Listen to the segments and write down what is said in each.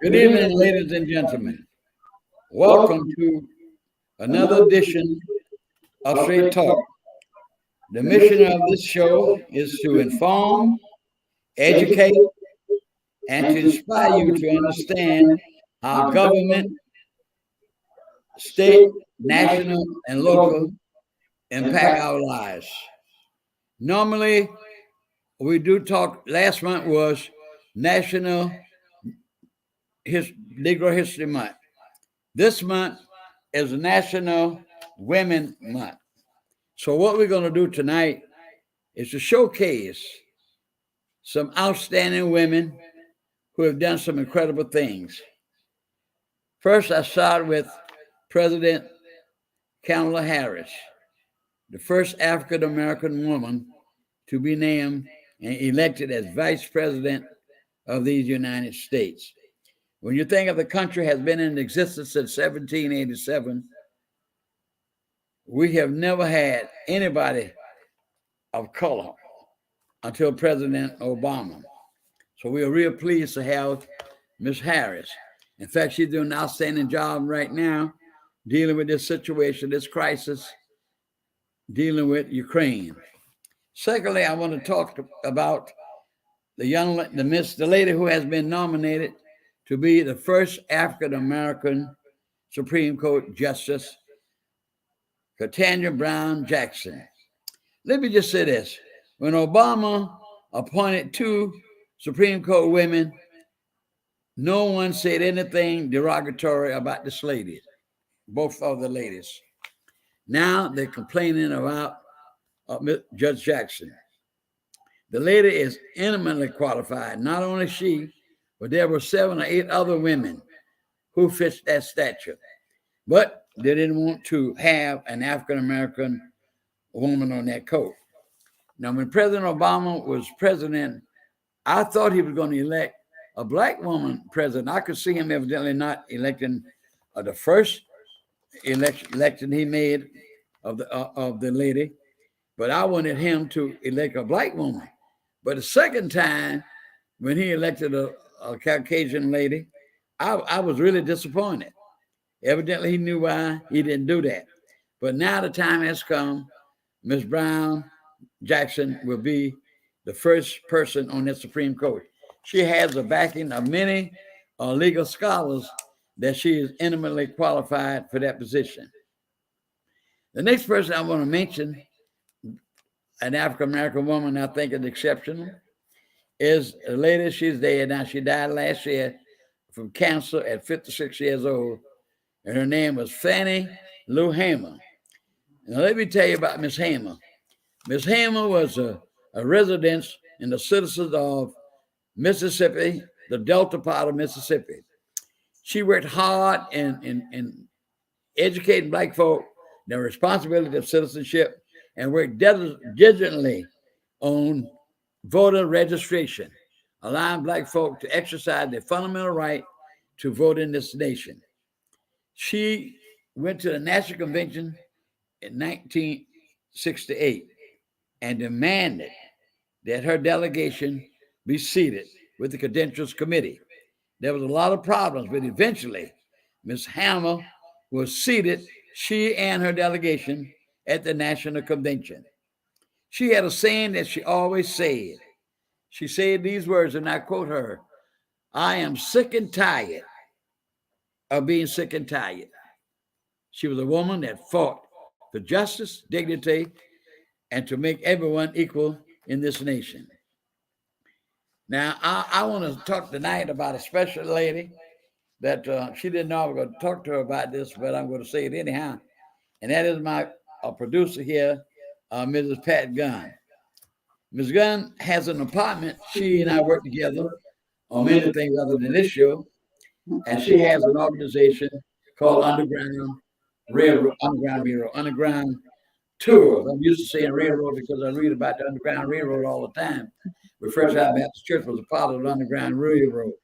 Good evening, ladies and gentlemen. Welcome to another edition of Straight Talk. The mission of this show is to inform, educate, and to inspire you to understand how government, state, national, and local impact our lives. Normally, we do talk, last month was National Negro History Month. This month is National Women Month. So what we're going to do tonight is to showcase some outstanding women who have done some incredible things. First, I start with President Kamala Harris, the first African-American woman to be named and elected as Vice President of these United States. When you think of the country has been in existence since 1787, we have never had anybody of color until President Obama. So we are real pleased to have Ms. Harris. In fact, she's doing an outstanding job right now dealing with this situation, this crisis, dealing with Ukraine. Secondly, I want to talk about the lady who has been nominated to be the first African-American Supreme Court Justice, Ketanji Brown Jackson. Let me just say this. When Obama appointed two Supreme Court women, no one said anything derogatory about this lady, both of the ladies. Now they're complaining about Judge Jackson. The lady is eminently qualified. Not only she, but there were 7 or 8 other women who fit that stature. But they didn't want to have an African-American woman on that court. Now, when President Obama was president, I thought he was going to elect a black woman president. I could see him evidently not electing the first election he made of the lady, but I wanted him to elect a black woman. But the second time, when he elected a Caucasian lady, I was really disappointed. Evidently, he knew why he didn't do that. But now the time has come. Ms. Brown Jackson will be the first person on the Supreme Court. She has the backing of many legal scholars that she is eminently qualified for that position. The next person I want to mention, an African-American woman I think is exceptional, is a lady. She's dead now. She died last year from cancer at 56 years old, and her name was Fannie Lou Hamer. Now, let me tell you about Miss Hamer. Miss Hamer was a resident and a citizen of Mississippi, the Delta part of Mississippi. She worked hard in educating black folk, the responsibility of citizenship, and worked diligently on voter registration, allowing black folk to exercise their fundamental right to vote in this nation. She went to the National Convention in 1968 and demanded that her delegation be seated with the Credentials Committee. There was a lot of problems, but eventually Ms. Hamer was seated, she and her delegation, at the National Convention. She had a saying that she always said. She said these words, and I quote her, "I am sick and tired of being sick and tired." She was a woman that fought for justice, dignity, and to make everyone equal in this nation. Now, I want to talk tonight about a special lady that she didn't know I was going to talk to her about this, but I'm going to say it anyhow. And that is my producer here, Mrs. Pat Gunn. Ms. Gunn has an apartment. She and I work together on many things other than this show. And she has an organization called Underground Tours. I'm used to saying railroad because I read about the Underground Railroad all the time. But First Baptist Church was a part of the Underground Railroad.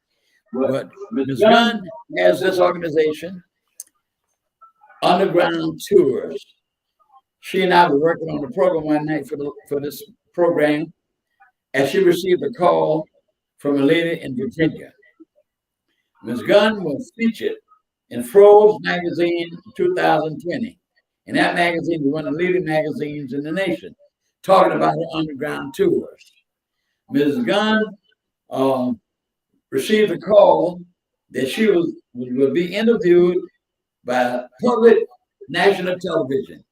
But Ms. Gunn has this organization, Underground Tours. She and I were working on the program one night for this program, and she received a call from a lady in Virginia. Ms. Gunn was featured in Forbes magazine in 2020. And that magazine was one of the leading magazines in the nation, talking about her underground tours. Ms. Gunn received a call that she would be interviewed by public national television.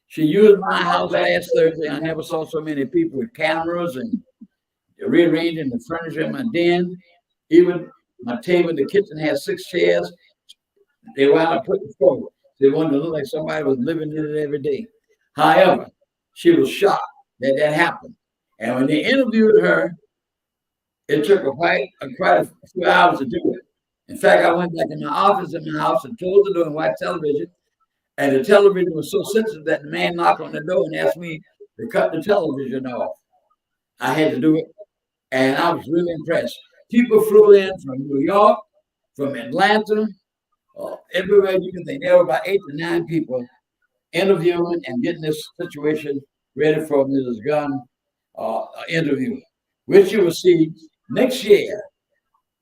She used my house last Thursday. I never saw so many people with cameras and rearranging the furniture in my den. Even my table in the kitchen had 6 chairs. They wound up putting forward. They wanted to look like somebody was living in it every day. However, she was shocked that that happened. And when they interviewed her, it took quite a few hours to do it. In fact, I went back in my office in my house and closed the door and watched television. And the television was so sensitive that the man knocked on the door and asked me to cut the television off. I had to do it, and I was really impressed. People flew in from New York, from Atlanta, everywhere you can think. There were about 8 to 9 people interviewing and getting this situation ready for Mrs. Gunn interview, which you will see next year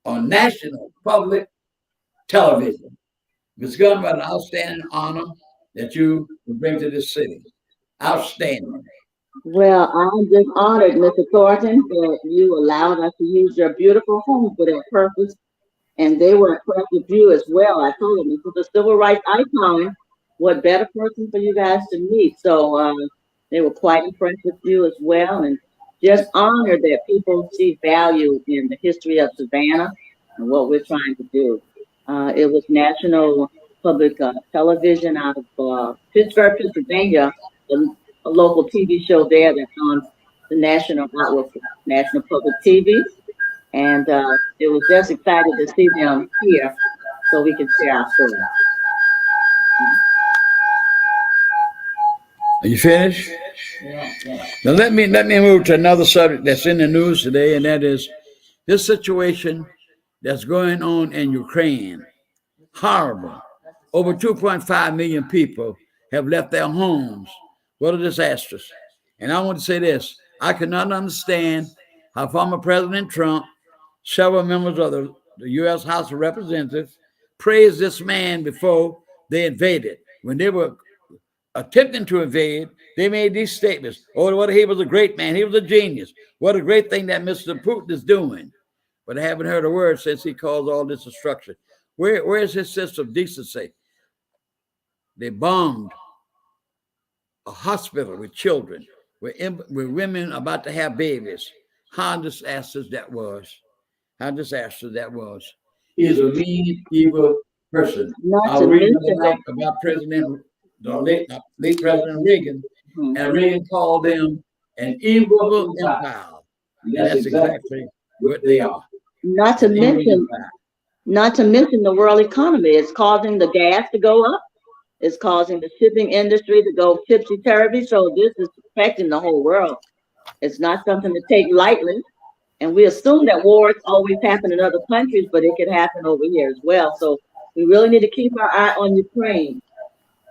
on national public television. Ms. Gunn, what an outstanding honor that you will bring to this city. Outstanding. Well, I'm just honored, Mr. Thornton, that you allowed us to use your beautiful home for that purpose. And they were impressed with you as well. I told them this is a civil rights icon. What better person for you guys to meet? So they were quite impressed with you as well, and just honored that people see value in the history of Savannah and what we're trying to do. It was national public television out of Pittsburgh, Pennsylvania, a local TV show there that's on the national outlet for national public TV. And it was just excited to see them here so we can share our story. Are you finished? Yeah, yeah. Now let me move to another subject that's in the news today, and that is this situation that's going on in Ukraine. Horrible. Over 2.5 million people have left their homes. What a disaster. And I want to say this. I cannot understand how former President Trump, several members of the U.S. House of Representatives, praised this man before they invaded. When they were attempting to invade, they made these statements. Oh, what he was a great man. He was a genius. What a great thing that Mr. Putin is doing. But I haven't heard a word since he caused all this destruction. Where is his sense of decency? They bombed a hospital with children, with women about to have babies. How disastrous that was. How disastrous that was. He is a mean, evil person. I was reading about the late President Reagan, and Reagan called them an evil empire. And that's exactly what they are. Not to mention the world economy. It's causing the gas to go up. It's causing the shipping industry to go tipsy-turvy. So this is affecting the whole world. It's not something to take lightly. And we assume that wars always happen in other countries, but it could happen over here as well. So we really need to keep our eye on Ukraine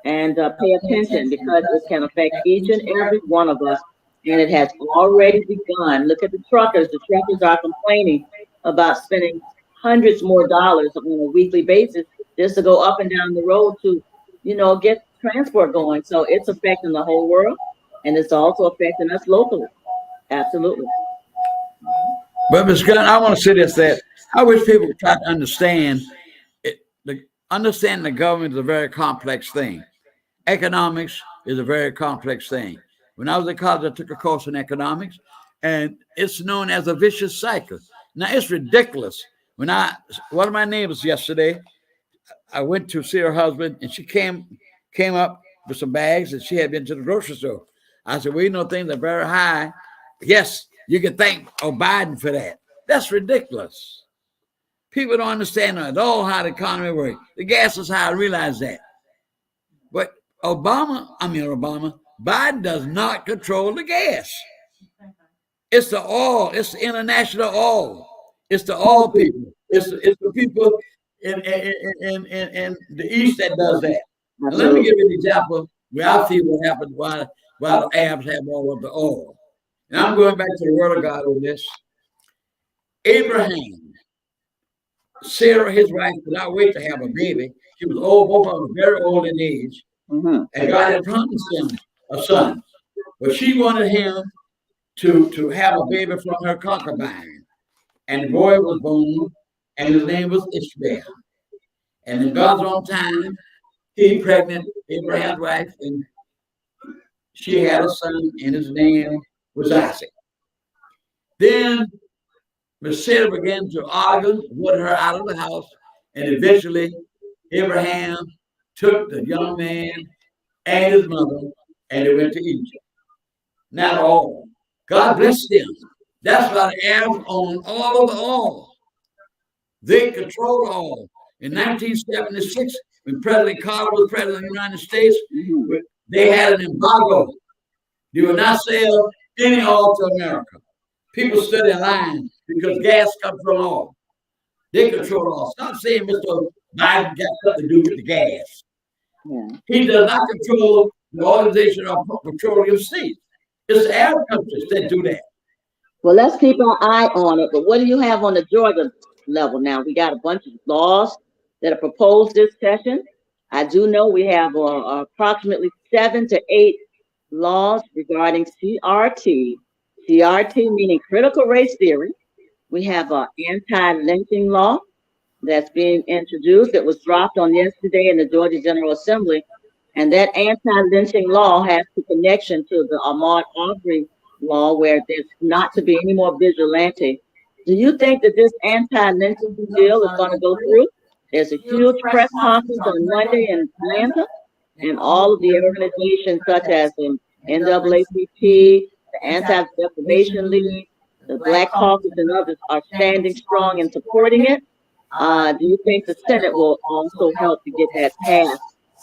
and pay attention, because it can affect each and every one of us. And it has already begun. Look at the truckers. The truckers are complaining about spending hundreds more dollars on a weekly basis just to go up and down the road to, get transport going. So it's affecting the whole world, and it's also affecting us locally. Absolutely. But Ms. Gunn, I want to say this, that I wish people would try to understand it. Understanding the government is a very complex thing. Economics is a very complex thing. When I was in college, I took a course in economics, and it's known as a vicious cycle. Now, it's ridiculous. One of my neighbors yesterday, I went to see her husband, and she came up with some bags, and she had been to the grocery store. I said, well, things are very high. Yes, you can thank Biden for that. That's ridiculous. People don't understand at all how the economy works. The gas is high, I realize that. But Biden does not control the gas. It's the oil. It's the international oil. It's the oil people. It's the people in the East that does that. Now, let me give you an example where I see what happened while the Arabs have all of the oil. And I'm going back to the Word of God on this. Abraham Sarah, his wife, could not wait to have a baby. She was old, both of them were very old in age. And God had promised them a son. But she wanted him to have a baby from her concubine. And the boy was born, and his name was Ishmael. And in God's own time, he pregnant Abraham's wife, and she had a son, and his name was Isaac. Then Miss Sarah began to argue, wanted her out of the house, and eventually Abraham took the young man and his mother, and they went to Egypt. Not all. God blessed them. That's why the heirs own all of the all. They control all. In 1976, when President Carter was president of the United States, they had an embargo. They would not sell any oil to America. People stood in line because gas comes from oil. They control all. Stop saying Mr. Biden got something to do with the gas. He does not control the Organization of Petroleum States. It's the Arab countries that do that. Well, let's keep our eye on it. But what do you have on the Georgia level now? We got a bunch of laws that are proposed this session. I do know we have approximately 7 to 8 laws regarding CRT. CRT meaning critical race theory. We have an anti-lynching law that's being introduced. It was dropped on yesterday in the Georgia General Assembly. And that anti-lynching law has a connection to the Ahmaud Arbery law, where there's not to be any more vigilante. Do you think that this anti-lynching bill is going to go through? There's a huge press conference on Monday in Atlanta, and all of the organizations such as the NAACP, the Anti-Defamation League, the Black Caucus, and others are standing strong and supporting it. Do you think the Senate will also help to get that passed?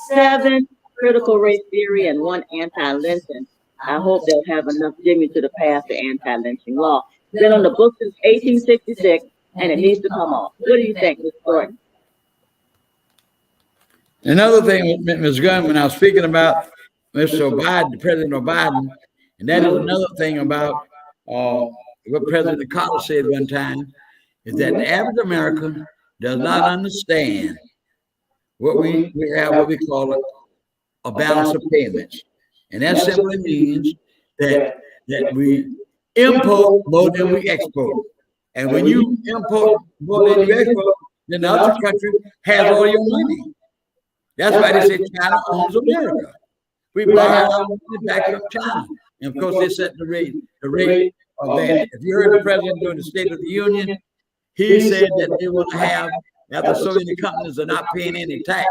7 critical race theory and 1 anti-lynching. I hope they'll have enough dignity to pass the anti-lynching law. It's been on the books since 1866, and it needs to come off. What do you think, Ms. Thorton? Another thing, Ms. Gunn, when I was speaking about Mr. Biden, President Biden, and that is another thing about what President Carter said one time, is that the average American does not understand what we have, what we call a balance of payments. And that simply means that we import more than we export. And when you import more than you export, then the other country has all your money. That's why they say China owns America. We buy our money back from China. And of course, they set the rate of that. If you heard the president during the State of the Union, he said that they want to have, after so many companies are not paying any tax.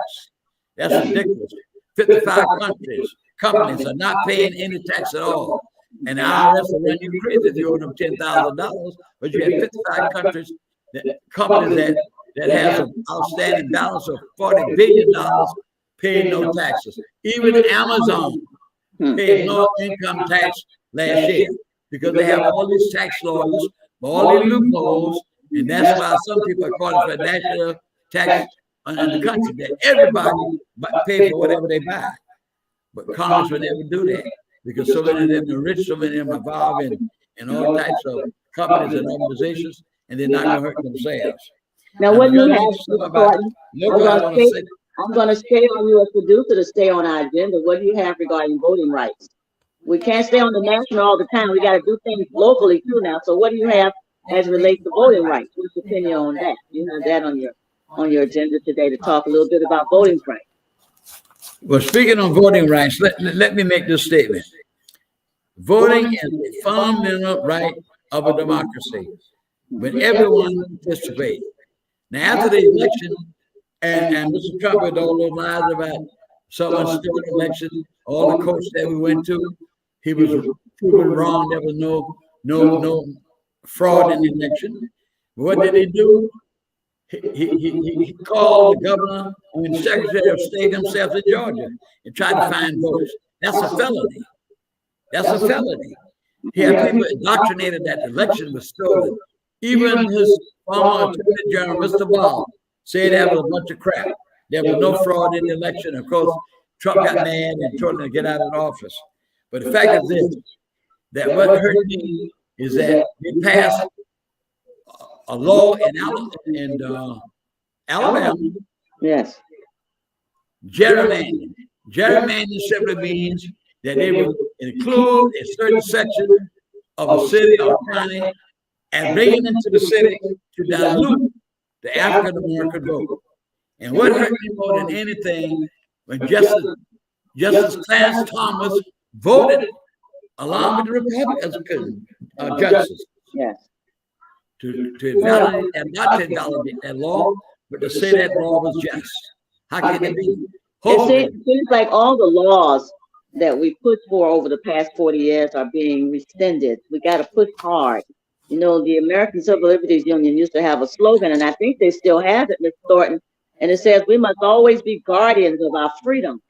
That's ridiculous. 55 companies are not paying any tax at all. And the IRS will run you crazy if you owe them $10,000, but you have 55 companies that has an outstanding balance of $40 billion paying no taxes. Even Amazon paid no income tax last year because they have all these tax laws, all these loopholes, and that's why some people are calling for national tax in the country, that everybody pay for whatever they buy. But Congress would never do that because so many of them are rich, so many of them are involved in all types of companies and organizations, and they're not going to hurt themselves. Now, what do you have, Thornton? I'm going to stay on you as producer to stay on our agenda. What do you have regarding voting rights? We can't stay on the national all the time. We got to do things locally too now. So what do you have as it relates to voting rights? What's your opinion on that? You have that on your agenda today to talk a little bit about voting rights. Well, speaking of voting rights, let me make this statement. Voting is a fundamental right of a democracy, when everyone participates. Now, after the election, and Mr. Trump with all those lies about someone stole the election, all the courts that we went to, he was proven wrong. There was no fraud in the election. What did he do? He called the governor and the secretary of state himself in Georgia and tried to find votes. That's a felony. That's a felony. He had people indoctrinated that the election was stolen. Even his former attorney general, Mr. Ball, said that was a bunch of crap. There was no fraud in the election. Of course, Trump got mad and told him to get out of office. But the fact is this, that what hurt me is that they passed a law in Alabama. Yes. Gerrymandering. Gerrymandering simply means that they will include a certain section of a city or county and bring it into the city to dilute the African American vote. And what hurt me more than anything, when Justice Clarence Thomas voted along with the Republican judges Yes. to invalidate and not to invalidate that law, but to say that law was just. How can it be? It seems like all the laws that we pushed for over the past 40 years are being rescinded. We got to push hard. You know, the American Civil Liberties Union used to have a slogan, and I think they still have it, Ms. Thornton, and it says, we must always be guardians of our freedom.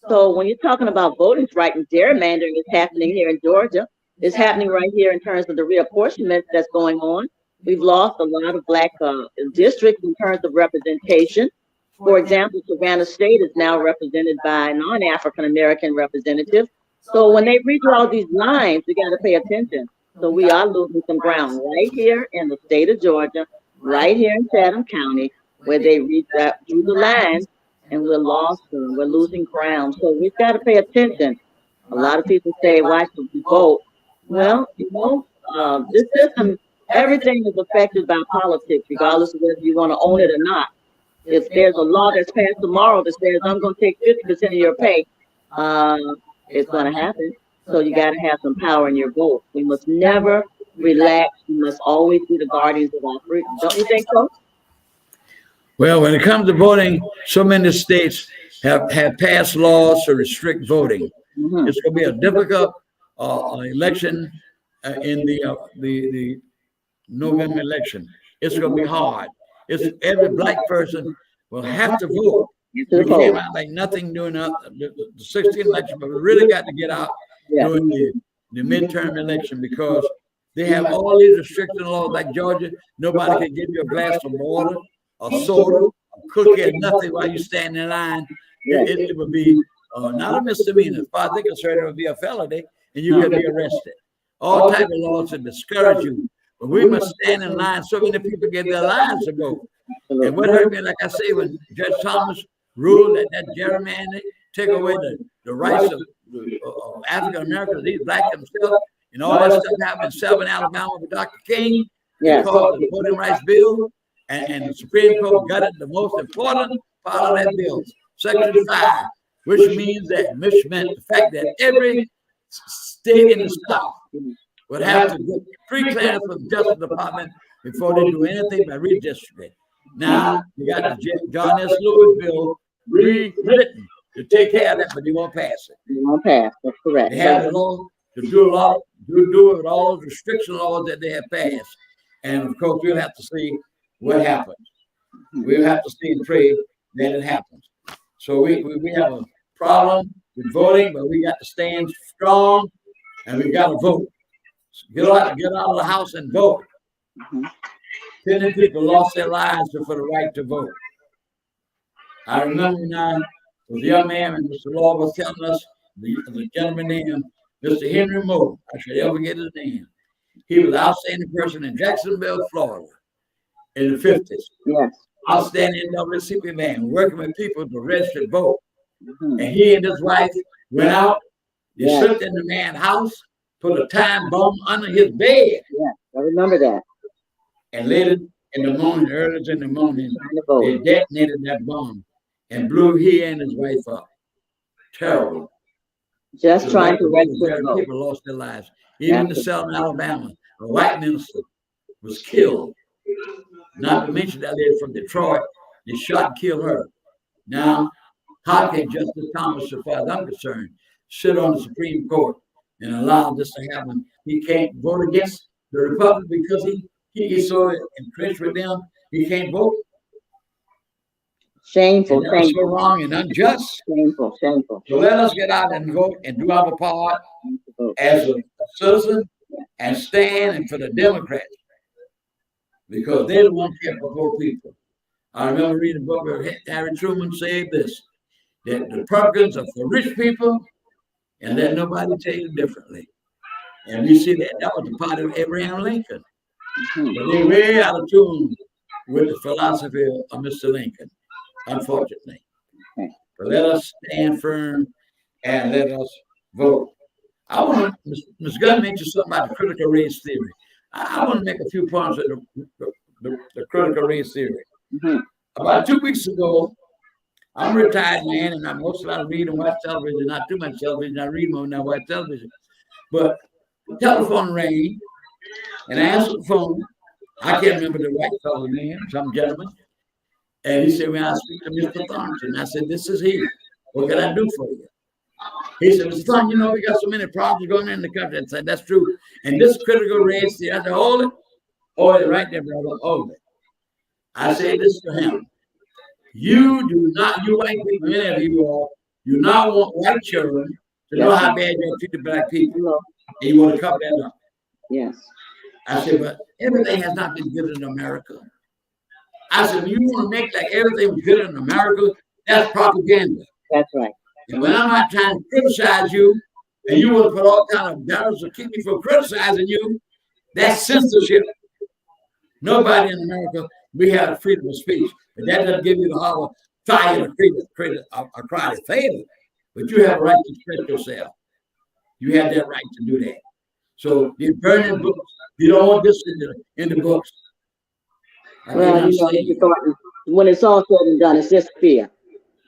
So when you're talking about voting rights and gerrymandering is happening here in Georgia, it's happening right here in terms of the reapportionment that's going on. We've lost a lot of black districts in terms of representation. For example, Savannah State is now represented by non-African American representatives. So when they redraw these lines, we got to pay attention. So we are losing some ground right here in the state of Georgia, right here in Chatham County, where they drew the lines, and we're lost and we're losing ground. So we've got to pay attention. A lot of people say, why should we vote? Well, this system, everything is affected by politics, regardless of whether you want to own it or not. If there's a law that's passed tomorrow that says I'm going to take 50% of your pay, it's going to happen. So you got to have some power in your vote. We must never relax. We must always be the guardians of our freedom. Don't you think so? Well, when it comes to voting, so many states have passed laws to restrict voting. Mm-hmm. It's going to be a difficult election in the November election. It's going to be hard. Every black person will have to vote. We came out like nothing during the 16th election, but we really got to get out during the midterm election, because they have all these restriction laws like Georgia. Nobody can give you a glass of water, or soda, a cookie, or nothing while you stand in line. It would be not a misdemeanor. As far as I think it's certain, it would be a felony, and you could be arrested. All type of laws to discourage you. But we must stand in line. So many people get their lives to vote. And what hurt me, like I say, when Judge Thomas ruled that gerrymandering take away the rights of African Americans, these black themselves, and all that stuff happened in Selma, Alabama with Dr. King, because of the voting rights bill, and the Supreme Court gutted the most important part of that bill, Section 5, which means that meant the fact that every state in the South would have to get pre-clearance from the Justice Department before they do anything by redistricting. Now, you got the John S. Lewis bill rewritten to take care of that, but they won't pass it. They won't pass. That's correct. They have the law to do it with all those restriction laws that they have passed. And of course, we'll have to see what happens. We'll have to see and pray that it happens. So we have a problem with voting, but we got to stand strong, and we got to vote. Get out of the house and vote. 10 people lost their lives for the right to vote. I remember now, was a young man, and Mr. Law was telling us, the gentleman named Mr. Henry Moore, I should ever get his name. He was an outstanding person in Jacksonville, Florida, in the 50s. Yes. Outstanding NAACP man, working with people to register to vote. And he and his wife went out, they slipped in the man's house, put a time bomb under his bed. Yeah, I remember that. And later in the morning, early in the morning, they detonated that bomb and blew he and his wife up. Terrible. Just trying to register. People lost their lives. Even in Selma, Alabama, a white minister was killed. Not to mention that lady from Detroit, they shot and killed her. Now, how can Justice Thomas, as far as I'm concerned, sit on the Supreme Court and allow this to happen? He can't vote against the Republic because he's so entrenched with them. He can't vote. Shameful, shameful. So wrong and unjust. Shameful, shameful. So let us get out and vote and do our part as a citizen and stand and for the Democrats, because they don't want to care for poor people. I remember reading a book where Harry Truman said this, that the Republicans are for rich people and let nobody tell you differently. And we see that was the party of Abraham Lincoln. But they're way out of tune with the philosophy of Mr. Lincoln, unfortunately. Okay. But let us stand firm and let us vote. I want to, Ms. Gunn mentioned something about the critical race theory. I want to make a few points on the critical race theory. Mhm. About 2 weeks ago, I'm a retired man, and I mostly read and watch television, not too much television. I read more than I watch television. But the telephone rang, and I answered the phone. I can't remember the white fellow's name, some gentleman. And he said, "When I speak to Mr. Thornton," I said, "This is he. What can I do for you?" He said, "Mr. Thornton, you know, we got so many problems going on in the country." I said, "That's true. And this critical race theory," I said, "Hold it. Hold it right there, brother. Hold it." I said this to him. You do not, you white people, many of you all, do not want white children to know how bad you're treating black people. And you want to cover that up. Yes. I said, but everything has not been good in America. I said, when you want to make like everything was good in America, that's propaganda. That's right. And when I'm not trying to criticize you, and you want to put all kind of barriers to keep me from criticizing you, that's censorship. Nobody in America, we have the freedom of speech, but that doesn't give you the power fire to create a crowd of favor. But you have a right to express yourself. You have that right to do that. So you're burning books. You don't want this in the books. Well, you know, Mr. Thornton, when it's all said and done, it's just fear.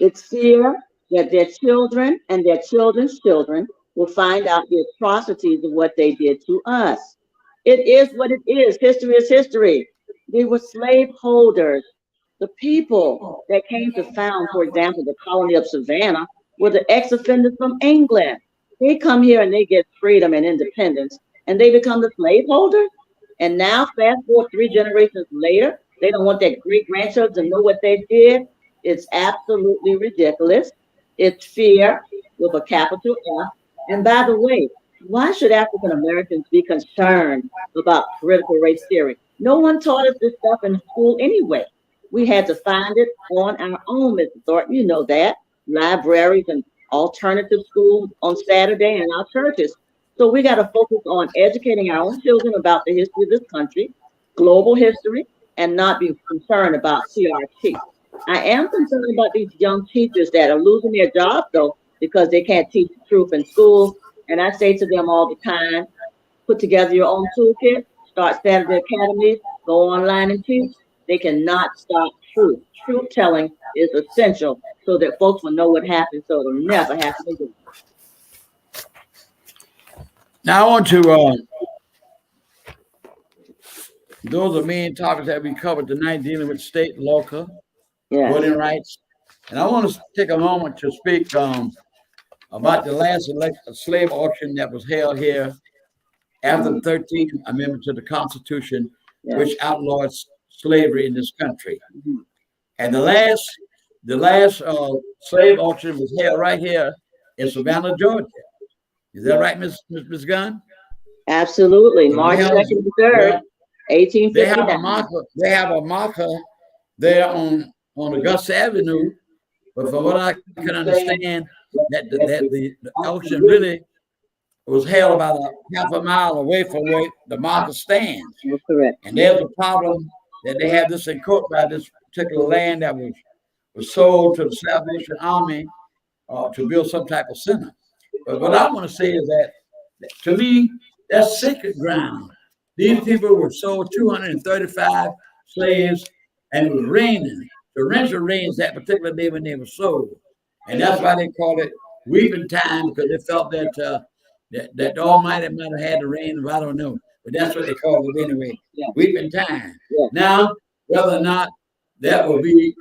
It's fear that their children and their children's children will find out the atrocities of what they did to us. It is what it is. History is history. They were slaveholders. The people that came to found, for example, the colony of Savannah were the ex-offenders from England. They come here and they get freedom and independence, and they become the slaveholders. And now, fast forward 3 generations later, they don't want their great-grandchildren to know what they did. It's absolutely ridiculous. It's fear with a capital F. And by the way, why should African Americans be concerned about critical race theory? No one taught us this stuff in school anyway. We had to find it on our own, Mr. Thornton. You know that. Libraries and alternative schools on Saturday in our churches. So we got to focus on educating our own children about the history of this country, global history, and not be concerned about CRT. I am concerned about these young teachers that are losing their jobs, though, because they can't teach the truth in school. And I say to them all the time, put together your own toolkit, start Saturday academies, go online and teach. They cannot stop truth. Truth telling is essential so that folks will know what happened, so it'll never happen again. Now I want to, those are main topics that we covered tonight, dealing with state and local voting rights. And I want to take a moment to speak about the last slave auction that was held here after the 13th Amendment to the Constitution, which outlawed slavery in this country. And the last slave auction was held right here in Savannah, Georgia. Is that right, Ms. Gunn? Absolutely. March 2nd to 3rd, 1859. They have a marker there on Augusta Avenue, but from what I can understand, that the auction really was held about a half a mile away from where the marker stands. That's correct. And there's a problem that they have this in court by this particular land that was sold to the Salvation Army to build some type of center. But what I want to say is that, to me, that's sacred ground. These people were sold 235 slaves, and it was raining. The torrential rains that particular day when they were sold. And that's why they call it weeping time, because they felt that that the Almighty might have had the rain, I don't know. But that's what they call it anyway, weeping time. Now, whether or not that will be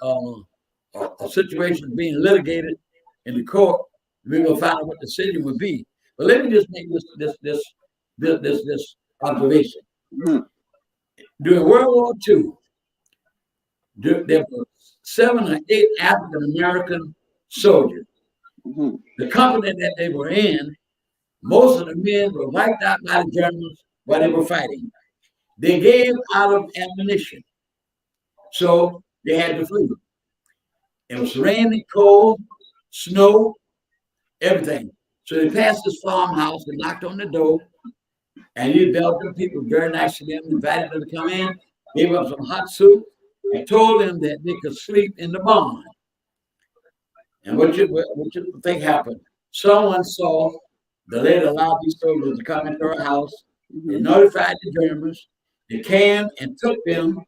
a situation being litigated in the court, we're gonna find out what the decision would be. But let me just make this observation. During World War II, there were 7 or 8 African American soldiers. The company that they were in, most of the men were wiped out by the Germans while they were fighting. They gave out of ammunition, so they had to flee. It was raining, cold, snow, everything. So they passed this farmhouse and knocked on the door, and these Belgian people, very nice to them, invited them to come in, gave up some hot soup, and told them that they could sleep in the barn. And what you think happened? Someone saw the lady allowed these soldiers to come into her house. They notified the Germans. They came and took them,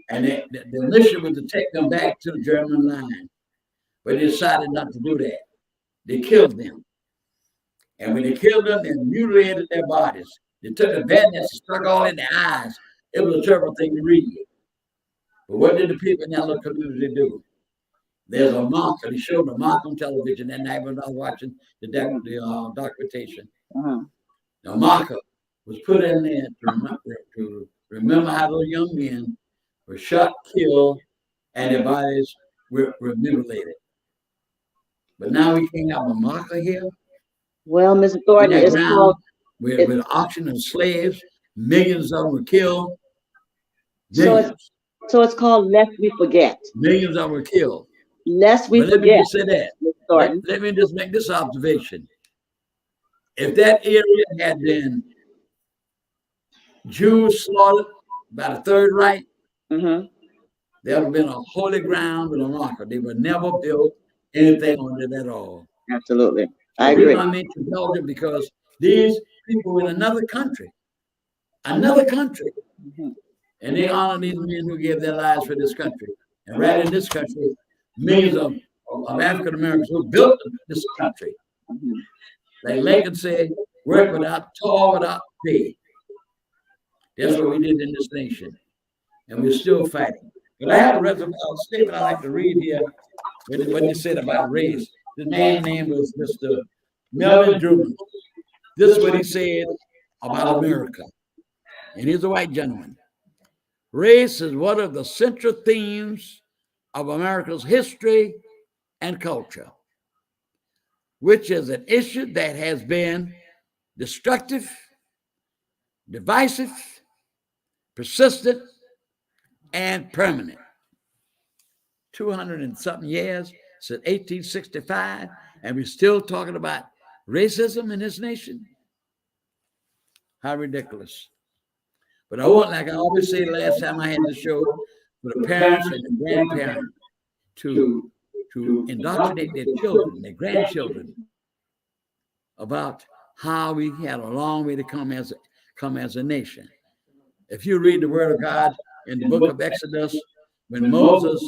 and the mission was to take them back to the German line. But they decided not to do that. They killed them. And when they killed them, they mutilated their bodies. They took the bandits and stuck all in their eyes. It was a terrible thing to read. But what did the people in that little community do? There's a monk, and he showed a monk on television that night when I was watching the documentation. The monk was put in there to remember how those young men were shot, killed, and their bodies were mutilated. But now we can't have a marker here. Well, Mr. Thornton, it's called with auction of slaves. Millions of them were killed. So it's called Lest We Forget. Millions of them were killed. Lest we forget. Let me just say that. Let me just make this observation. If that area had been Jews slaughtered by the Third Reich, there would have been a holy ground with a marker. They would never build anything on it at all. Absolutely. I agree. I mentioned Belgium because these people in another country, and they honor these men who gave their lives for this country. And right in this country, millions of African Americans who built this country. Like Lincoln said, work without toil, without pay. That's what we did in this nation. And we're still fighting. But I have a statement I like to read here, what you said about race. The man's name was Mr. Melvin Drummond. This is what he said about America. And he's a white gentleman. Race is one of the central themes of America's history and culture, which is an issue that has been destructive, divisive, persistent, and permanent. 200 and something years since 1865, and we're still talking about racism in this nation. How ridiculous. But I want, like I always say last time I had the show, for the parents and the grandparents to indoctrinate their children, their grandchildren, about how we had a long way to come as a nation. If you read the Word of God in the book of Exodus, when Moses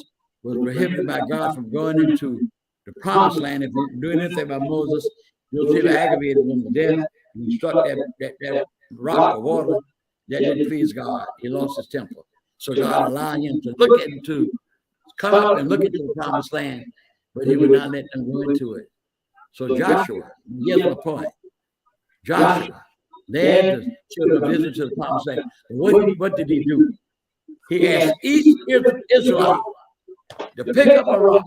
was prohibited by God from going into the promised land, if you do anything by Moses, you'll feel aggravated when the death. He struck that rock of water. That didn't please God. He lost his temper. So God allowed him to come up and look into the promised land, but he would not let them go into it. So Joshua, here's my point. Joshua led the children of Israel to the promised land. What did he do? He asked each Israelite to pick up a rock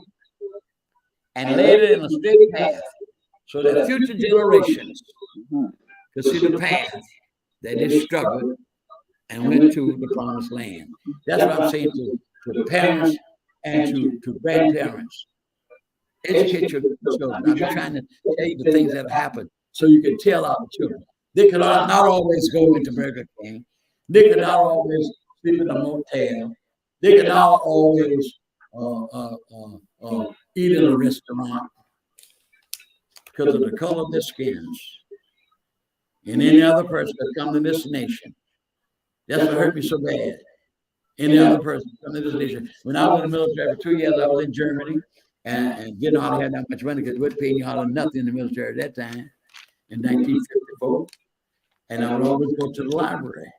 and lay it in a straight path so that future generations could see the path that they struggled and went to the promised land. That's what I'm saying to parents and to grandparents. Educate your children. I'm trying to tell you the things that have happened so you can tell our children. They could not always go into Burger King. They could not always sleep in a motel. They could not always eat in a restaurant because of the color of their skins. And any other person that come to this nation. That's what hurt me so bad. Any other person come to this nation. When I was in the military for 2 years, I was in Germany and didn't hardly have that much money because we're paying you hardly nothing in the military at that time in 1954. And I would always go to the library.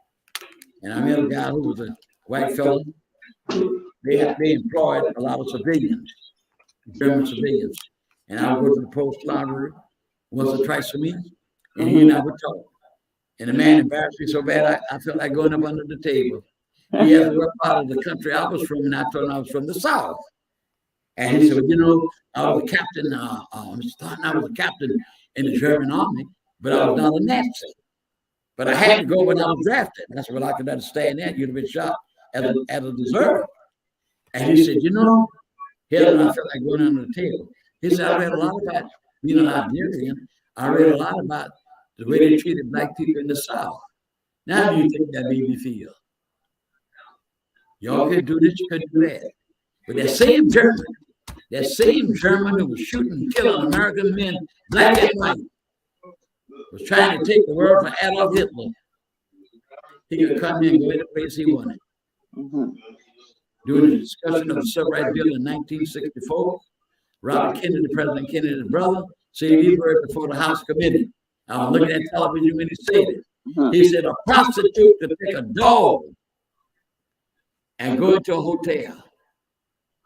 And I met a guy who was a white fellow. They employed a lot of civilians, German civilians. And I would go to the post library once or twice a week. And he and I would talk. And the man embarrassed me so bad, I felt like going up under the table. He asked me what part of the country I was from, and I told him I was from the South. And he said, well, you know, I was a captain, Mr. Thornton, I was a captain in the German army, but I was not a Nazi. But I had to go when I was drafted. That's what I could understand that. You'd have been shot as a deserter. And he said, you know, here's when I felt like going under the table. He said, I read a lot about being a Liberian. I read a lot about the way they treated black people in the South. Now, do you think that made me feel? Y'all could do this, you could do that. But that same German who was shooting and killing American men, black and white, was trying to take the world from Adolf Hitler. He could come here and go any place he wanted. During the discussion of the Civil Rights Bill in 1964, Robert Kennedy, President Kennedy's brother, said these words before the House committee. I was looking at television when he said it. He said, a prostitute could take a dog and go into a hotel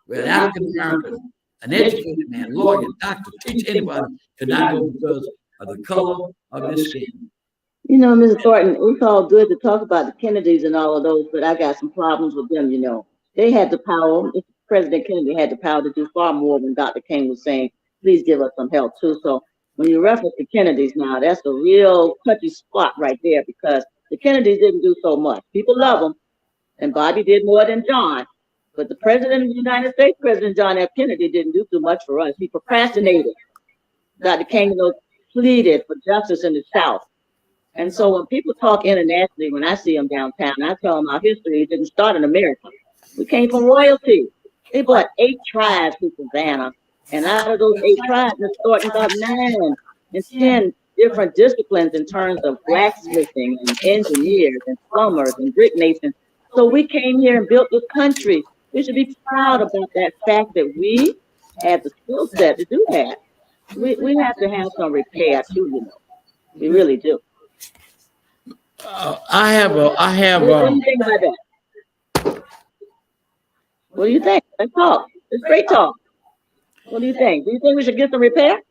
with an African American, an educated man, lawyer, doctor, teach anybody, could not go because of the color of his skin. You know, Mr. Thornton, it's all good to talk about the Kennedys and all of those, but I got some problems with them, you know. They had the power, President Kennedy had the power to do far more when Dr. King was saying, please give us some help too. So when you reference the Kennedys now, that's a real touchy spot right there because the Kennedys didn't do so much. People love them, and Bobby did more than John. But the President of the United States, President John F. Kennedy, didn't do too much for us. He procrastinated. Dr. King, you know, pleaded for justice in the South. And so when people talk internationally, when I see them downtown, I tell them our history didn't start in America. We came from royalty. They brought 8 tribes to Savannah. And out of those 8 tribes, Mr. Thornton got 9 and 10 different disciplines in terms of blacksmithing and engineers and plumbers and brick masons. So we came here and built this country. We should be proud about that fact that we had the skill set to do that. We have to have some repair too, you know. We really do. I have. What do you think about that? What do you think? Let's talk. It's great talk. What do you think? Do you think we should get some repair?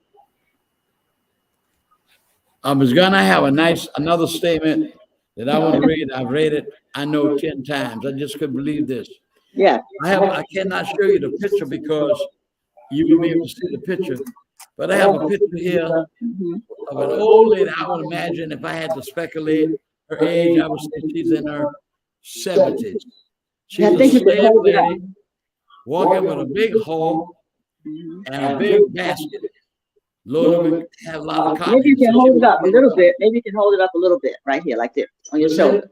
I was gonna have another statement that I want to read. I've read it, I know 10 times. I just couldn't believe this. Yeah. I cannot show you the picture because you will be able to see the picture. But I have a picture here of an old lady. I would imagine if I had to speculate her age, I would say she's in her 70s. She's a slave lady walking with a big hoe and a big basket loaded with a lot of cotton. Maybe you can hold it up a little bit. Maybe you can hold it up a little bit right here, like this, on your shoulder.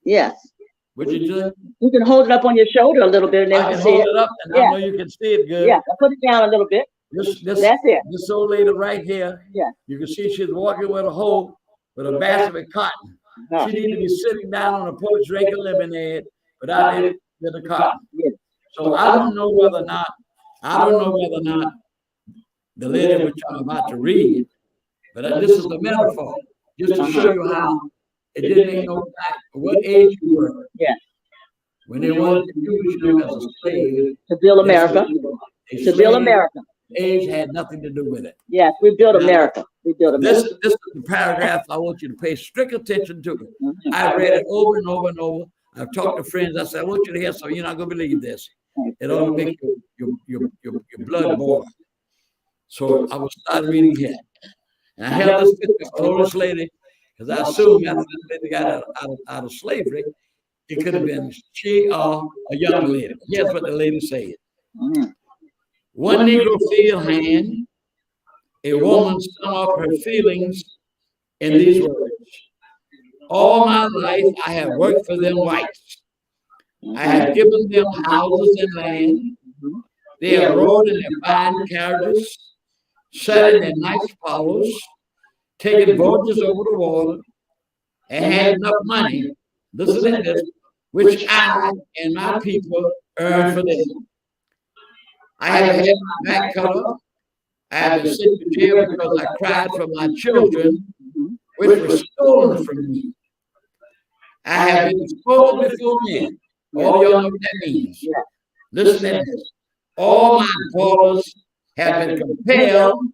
Yes. Would you do? You can hold it up on your shoulder a little bit and then I you can see hold it. it up and I know you can see it good. Yeah, put it down a little bit. That's it. This old lady right here, yeah. You can see she's walking with a hoe with a basket of cotton. She needs to be sitting down on a porch drinking lemonade without it with the cotton. Yeah. So I don't know whether or not the lady which I'm about to read, but this is a metaphor, just to show you how it didn't make no matter what age you were. Yeah. When they wanted to use you as a slave to build America. To build America. Age had nothing to do with it. Yes, we built America. We built America. This is the paragraph I want you to pay strict attention to. I've read it over and over and over. I've talked to friends. I said, I want you to hear something. You're not going to believe this. It ought to make your blood boil. So I will start reading here. And I held this picture of this lady because I assumed after this lady got out of slavery, it could have been she or a young lady. Here's what the lady said. One Negro field hand, a woman sum up her feelings in these words. All my life I have worked for them whites. I have given them houses and land. They have rode in their fine carriages, sat in their nice palaces, taken voyages over the water, and had enough money, listen to this, which I and my people earned for them. I have had my back cut off. I have been sent to jail because I cried for my children, which were stolen from me. I have been exposed before men. All y'all know what that means. Listen to this. All my daughters have been compelled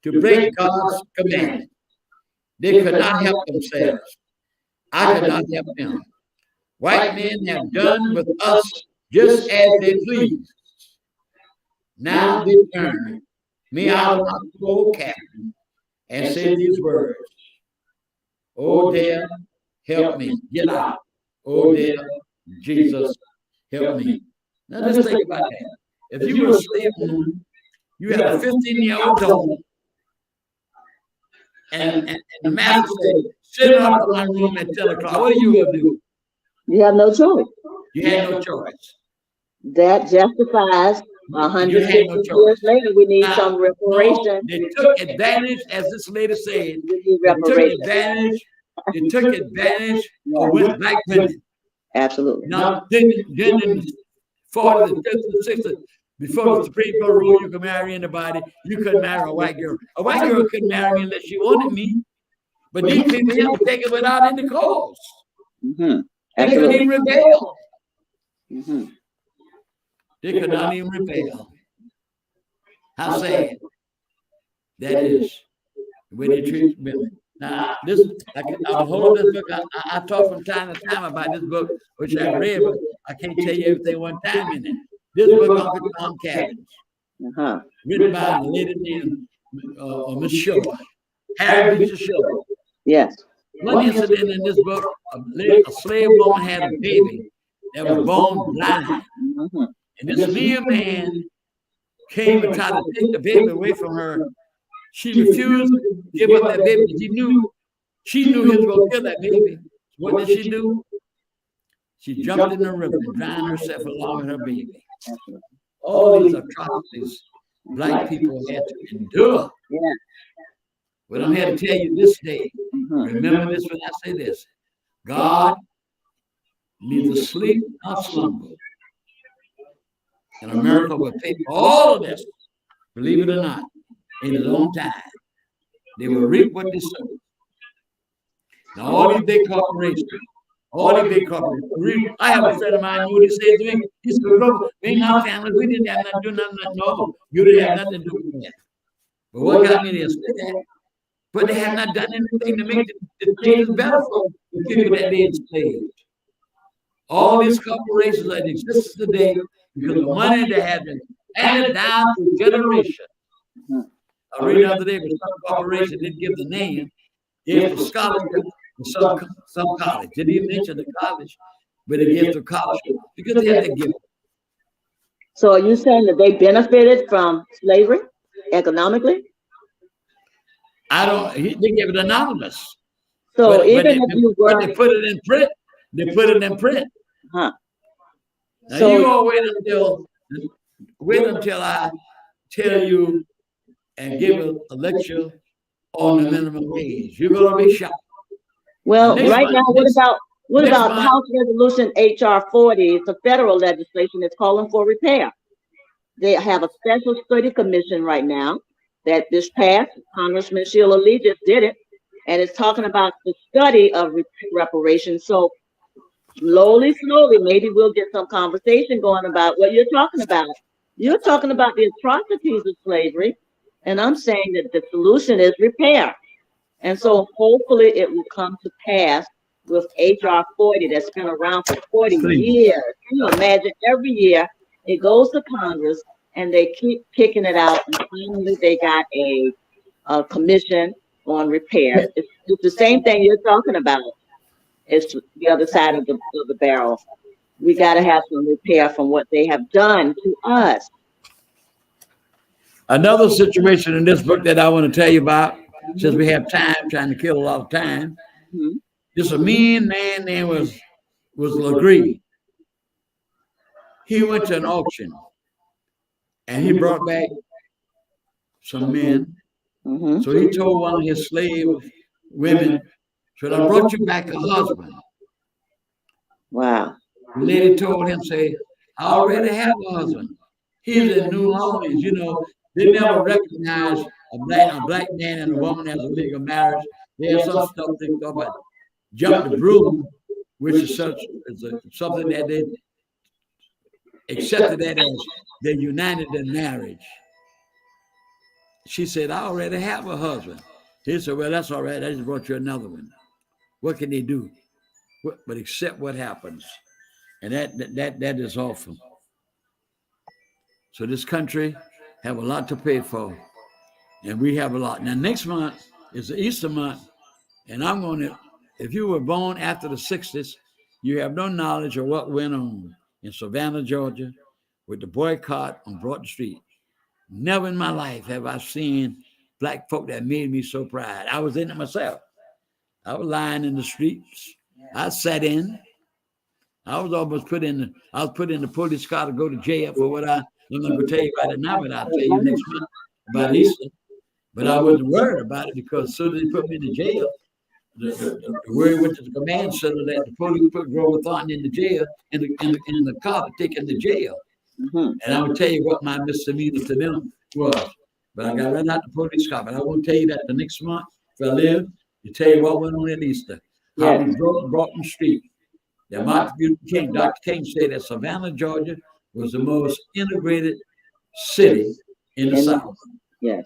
to break God's commandment. They could not help themselves. I could not help them. White men have done with us just as they please. Now they turn me out of my full captain and say these words. Oh, dear, help me. Get out. Oh, dear, Jesus, help me. Now just think about that. If you were a slave owner, you had a 15-year-old daughter, and the master said, sit up in my room at 10 o'clock. What are you going to do? You have no choice. You had no choice. That justifies You 150 had no years choice. later. We need Now, some no, reparation. they took advantage, as this lady said, We need they took reparation. advantage of black women. Absolutely. Now, then in the 40s, the 50s, the 60s, before the Supreme Court ruled you could marry anybody, you couldn't marry a white girl. A white girl couldn't marry me unless she wanted me. But these people here would take it without any cause. Mm-hmm. They couldn't even rebel. Mm-hmm. They could not even rebel. How sad that is, the way they treat women. Now, I was holding this book. I talk from time to time about this book, which I read, but I can't tell you everything one time in it. This book, Uncle Tom Cabins, written by a lady named Miss Shaw, Harry Beecher Shaw. Yes. One incident in this book, a slave woman had a baby that was born blind. Mm-hmm. And this mere man came and tried to take the baby away from her. She refused to give up that baby. She knew he was going to kill that baby. What did she do? She jumped in the river and drowned herself along with her baby. All these atrocities black people had to endure. Yeah. But I'm here to tell you this day, remember this when I say this, God neither sleep nor slumber. And America will pay for all of this, believe it or not, in his own time. They will reap what they sow. Now, all these big corporations, I have a friend of mine who said to me, he said, "Bro, we ain't our families, we didn't have nothing to do, nothing. No, you didn't have nothing to do with that." But what got me to say that? But they have not done anything to make the things better for the people that they enslaved. All these corporations that exist today because of money that had been handed down through generations. I read the other day, but some corporation didn't give the name, gave for scholarship to some college. Didn't even mention the college, but it gave to college because they had that gift. So are you saying that they benefited from slavery economically? They gave it anonymous. So even if you were, but they put it in print. They put it in print. Huh. Now So you all wait until I tell you and give a lecture on the minimum wage. You're gonna be shocked. well, right now, what about House Resolution HR 40? It's a federal legislation that's calling for repair. They have a special study commission right now that this passed. Congressman Sheila Lee just did it, and it's talking about the study of reparations. So slowly, maybe we'll get some conversation going about what you're talking about. You're talking about the atrocities of slavery, and I'm saying that the solution is repair. And so hopefully it will come to pass with HR 40 that's been around for 40 years. Can you imagine? Every year it goes to Congress and they keep kicking it out. And finally they got a commission on repair. It's the same thing you're talking about. It's the other side of the barrel. We got to have some repair from what they have done to us. Another situation in this book that I want to tell you about, since we have time, trying to kill a lot of time. Just a mean man named was Legree. He went to an auction and he brought back some men. So he told one of his slave women, "Should I brought you back a husband?" Wow. The lady told him, "Say, I already have a husband. He's in New Orleans. You know, they never recognize a black man and a woman as a legal marriage. There's some stuff they talk about jump the broom, which is something that they accepted that as they're united in marriage." She said, "I already have a husband." He said, "Well, that's all right. I just brought you another one. What can they do? But accept what happens." And that is awful. So this country have a lot to pay for, and we have a lot. Now next month is the Easter month, and I'm going to. If you were born after the 60s, you have no knowledge of what went on in Savannah, Georgia, with the boycott on Broad Street. Never in my life have I seen black folk that made me so proud. I was in it myself. I was lying in the streets. I sat in. I was almost put in the police car to go to jail for what I'm not going to tell you about it now, but I'll tell you next month about Easter. But I wasn't worried about it because as soon as they put me in the jail, the word went to the command center that the police put Grover Thornton in the jail in the car to take him to jail. And I would tell you what my misdemeanor to them was. But I got right out the police car. But I won't tell you that the next month, if I live, to tell you what went on at Easter. How we broke Broughton Street. That Martin Luther King, Dr. King said that Savannah, Georgia was the most integrated city in the South. Yes.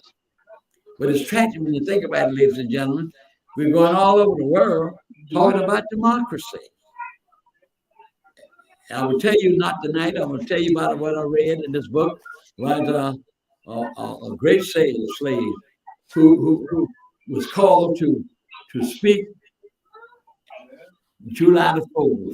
But it's tragic when you think about it, ladies and gentlemen. We're going all over the world talking about democracy. And I will tell you, not tonight, I'm going to tell you about what I read in this book. Was a great slave who was called to speak July the 4th,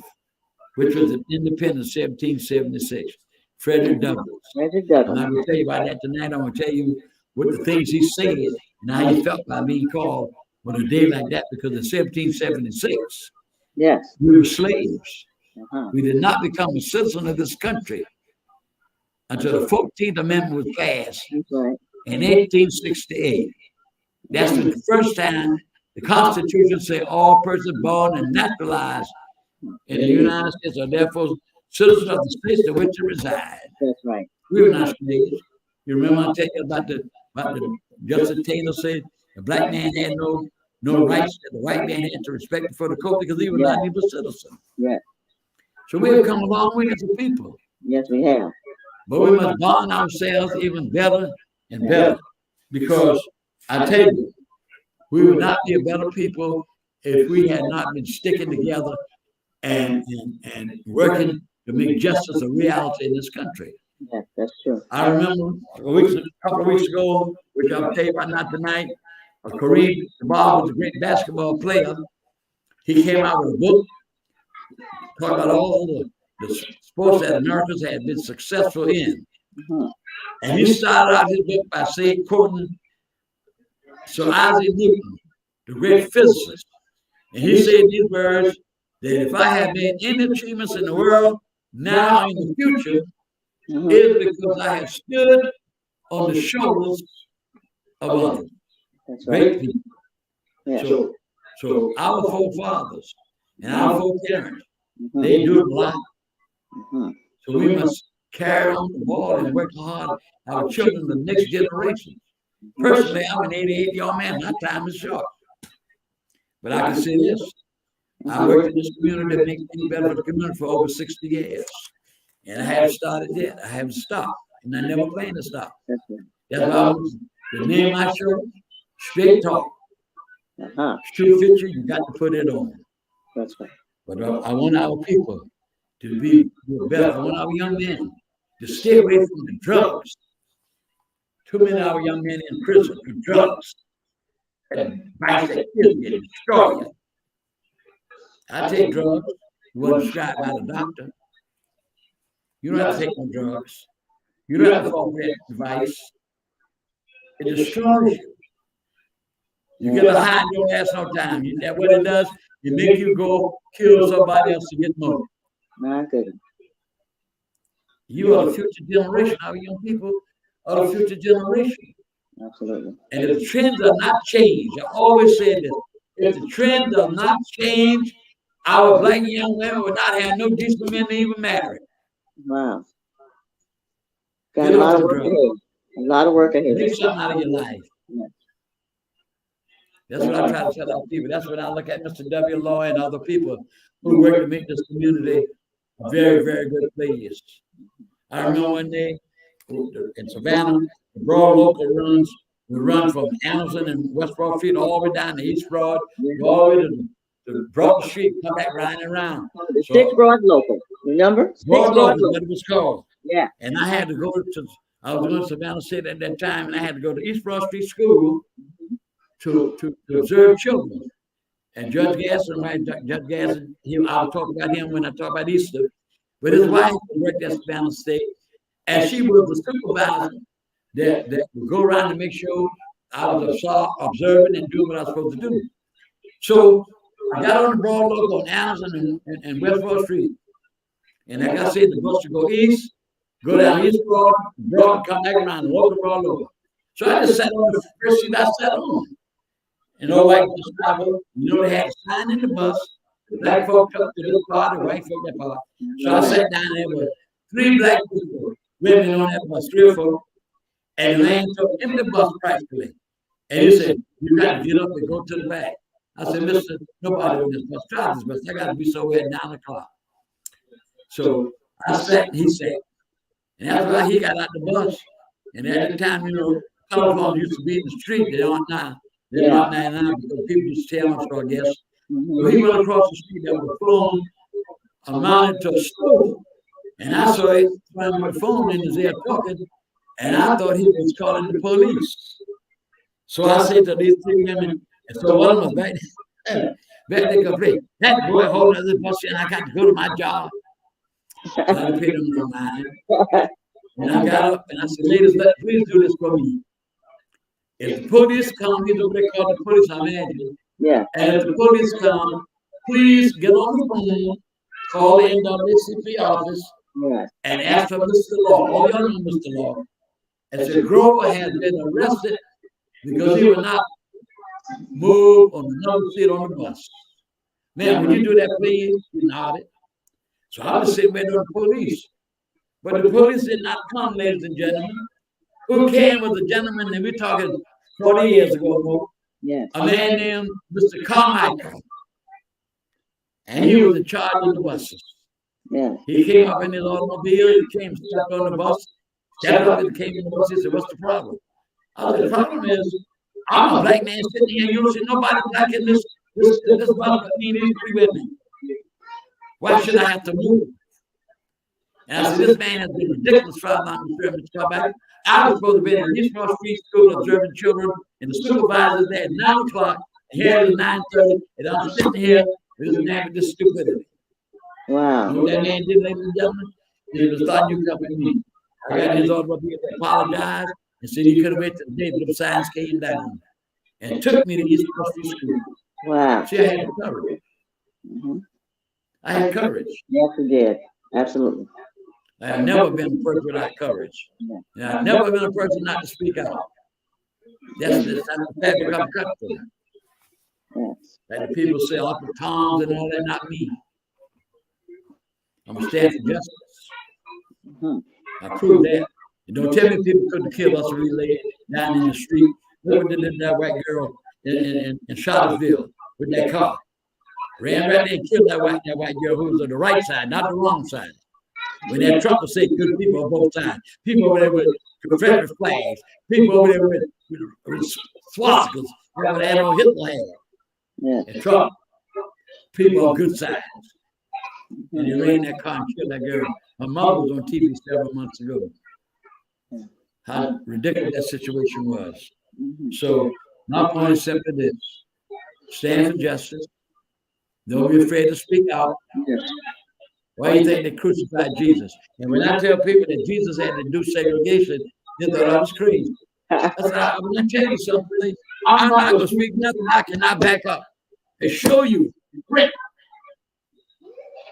which was an independence 1776. Frederick Douglass. And I will tell you about that tonight. I'm going to tell you what the things he said and how he felt by being called on a day like that, because in 1776, we were slaves. We did not become a citizen of this country until the 14th Amendment was passed in 1868. That's when the first time the Constitution said all persons born and naturalized in the United States are therefore citizens of the states in which they reside. That's right. We were not slaves. You remember I tell you about the Justice Taylor said the black man had no rights that the white man had to respect for the code because he was not even a citizen. Yes. So we have come a long way as a people. Yes, we have. But we must bond ourselves even better and better, because I tell you, we would not be a better people if we had not been sticking together and working to make justice a reality in this country. Yes, that's true. I remember a couple of weeks ago, which I'll tell you about not tonight, Kareem Jabbar was a great basketball player. He came out with a book talking about all the sports that Americans had been successful in. And he started out his book by saying, quoting Sir Isaac Newton, the great physicist. And he said these words, that if I have made any achievements in the world, now in the future, is because I have stood on the shoulders of others. That's Great right. people. Yeah. So our forefathers and our foreparents, they do a lot. So we must carry on the ball and work hard our children, the next generation. Personally, I'm an 88-year-old man. My time is short. But I can say this. I worked in this community to make things better for the community for over 60 years. And I haven't started yet. I haven't stopped. And I never plan to stop. That's why the name I show, Straight Talk. True picture, you got to put it on. That's right. But I want our people to be better. I want our young men to stay away from the drugs. Too many of our young men in prison for drugs. And vice that kill you, destroy you. I take drugs. You wasn't prescribed by the doctor. You don't have to take no drugs. You don't have to follow that advice. It destroys you. You get to hide your ass no time. That what it does, it make you go kill somebody else to get money. My goodness. You are the future generation. Our young people are the future generation. Absolutely. And if the trend does not change, I always say this, if the trend does not change, our black young women will not have no decent men to even marry. Wow. Got a lot of work ahead. A lot of work ahead. Make something out of your life. Yes. That's what I try to tell our people. That's when I look at Mr. W. Law and other people who work to make this community a very, very good place. I remember one day in Savannah, the Broad local runs, we run from Anderson and West Broad Street all the way down to East Broad, all the way to Broad Street, come back riding around. The Six Broad local, remember? Broad local, what it was called. Yeah. And I had to go to, I was going to Savannah City at that time, and I had to go to East Broad Street School to observe children. And Judge Gasson, right? Judge Gasson, I'll talk about him when I talk about Easter. But his wife worked at Savannah State, and she was the supervisor that would go around to make sure I was observing and doing what I was supposed to do. So I got on the Broad local on Anderson and West Broad Street, And like I said, the bus would go east, go down East Broad, Broad, come back around and walk all over. So I just sat on the first seat I sat on. And old white bus driver, they had a sign in the bus. The black folk up to this part, the white folk that part. So I sat down there with 3 black people, women on that bus, 3 or 4. And the man took empty bus practically. And he said, you got to get up and go to the back. I said, Mr. Nobody on this bus drives this bus. I got to be somewhere at 9 o'clock. So I sat and he sat. And after that, he got out the bus. And at the time, telephones used to be in the street. They aren't now. They're not now because people used to tell them, so I guess. So he went across the street that was phone mounted to a stove. And I saw it with the phone in his ear talking. And I thought he was calling the police. So I said to these 3 women, and so one was back there complete. That boy holding the bus and I got to go to my job. I paid him no mind. And I got up and I said, ladies, please do this for me. If the police come, you know what they call the police, I imagine. Yeah. And if the police come, please get on the phone, call the NAACP office, and ask for Mr. Law. All y'all know Mr. Law. And say Grover has been arrested because he will not move on the number seat on the bus. Man, when you do that, please, you nodded. So I was sitting there with the police. But the police did not come, ladies and gentlemen. Who came was a gentleman, and we're talking 40 years ago more. Yes. A man named Mr. Carmichael. And he was in charge of the buses. Yeah. He came up in his automobile, he came, stepped on the bus, stepped up and came in the bus. He said, what's the problem? I said, the problem is, I'm a black man sitting here, you don't see nobody black in this bus but me and these 3 women. Why should I have to move? And I said, this man has been ridiculous for my Mr. Carmichael. I was supposed to be in the East North Street School observing children, and the supervisor's there at 9 o'clock, and here it is 9:30, and I'm sitting here with this man with this stupidity. Wow. You know what that man did, ladies and gentlemen? He was starting you coming to me. I got his automobile to apologize and said he could have waited till the day the signs came down and took me to East North Street School. Wow. See, I had courage. I had courage. Yes, you did. Absolutely. I have never been a person without courage. And I've never been a person not to speak out. That's the fabric of custom. Like the people say, Uncle Tom's and all that, not me. I'm a stand for justice. I prove that. And don't tell me people couldn't kill us when we lay down in the street. Look at that white girl in Charlottesville with that car. Ran right there and killed that white girl who was on the right side, not the wrong side. When that truck was saying good people on both sides, people over there with Confederate flags, people over there with swastikas, whatever Adolf Hitler had. And Trump, people on good sides. And they ran that car and killed that girl. My mother was on TV several months ago. How ridiculous that situation was. So my point is simply this: stand for justice. Don't be afraid to speak out. Why do you think they crucified Jesus? And when I tell people that Jesus had to do segregation, they thought I was crazy. I said, I'm going to tell you something. I'm not going to speak nothing I cannot back up and show you. Great.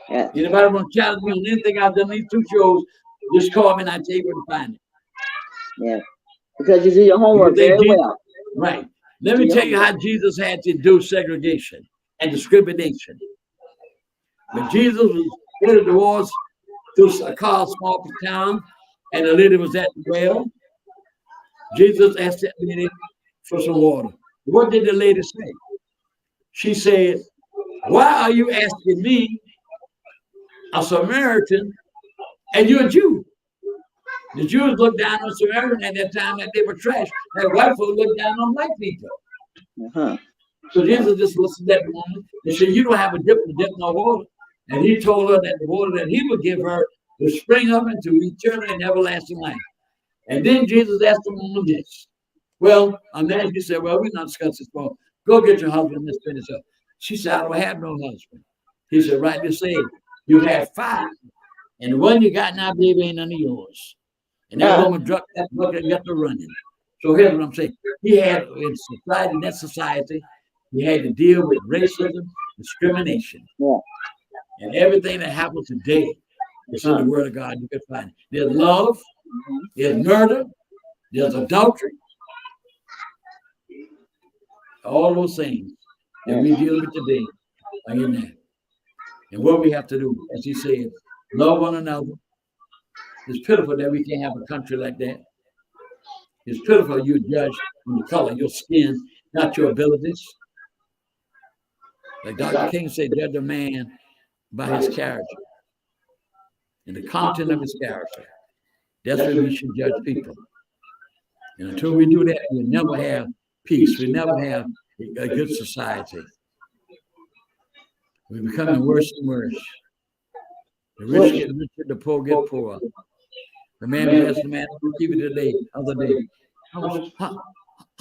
Anybody want to challenge me on anything I've done these 2 shows, just call me and I'll tell you where to find it. Yeah, because you do your homework very well. Right. Let me tell you how Jesus had to do segregation and discrimination. When Jesus was headed towards through a small town, and the lady was at the well, Jesus asked that lady for some water. What did the lady say? She said, why are you asking me, a Samaritan, and you're a Jew? The Jews looked down on Samaritans at that time that they were trash. And white folk looked down on white people. So Jesus just listened to that woman and said, you don't have a dip to dip no water. And he told her that the water that he would give her would spring up into eternal and everlasting life. And then Jesus asked the woman this. Well, she said, well, we're not discussing this point. Go get your husband and let's finish up. She said, I don't have no husband. He said, rightly say, you have 5. And the one you got now, baby, ain't none of yours. And that woman dropped that bucket and got to running. So here's what I'm saying. He had, in that society, he had to deal with racism, discrimination. And everything that happened today It's in the Word of God. You can find it. There's love, there's murder, there's adultery, all those things that we deal with today are in there. And what we have to do, as he said, love one another. It's pitiful that we can't have a country like that. It's pitiful you judge on the color of your skin, not your abilities. Like Dr. King said, judge a man by his character and the content of his character. That's where we should judge people. And until we do that, we'll never have peace. We'll never have a good society. We're becoming worse and worse. The rich get richer, the poor get poorer. The man who asked the man the other day, how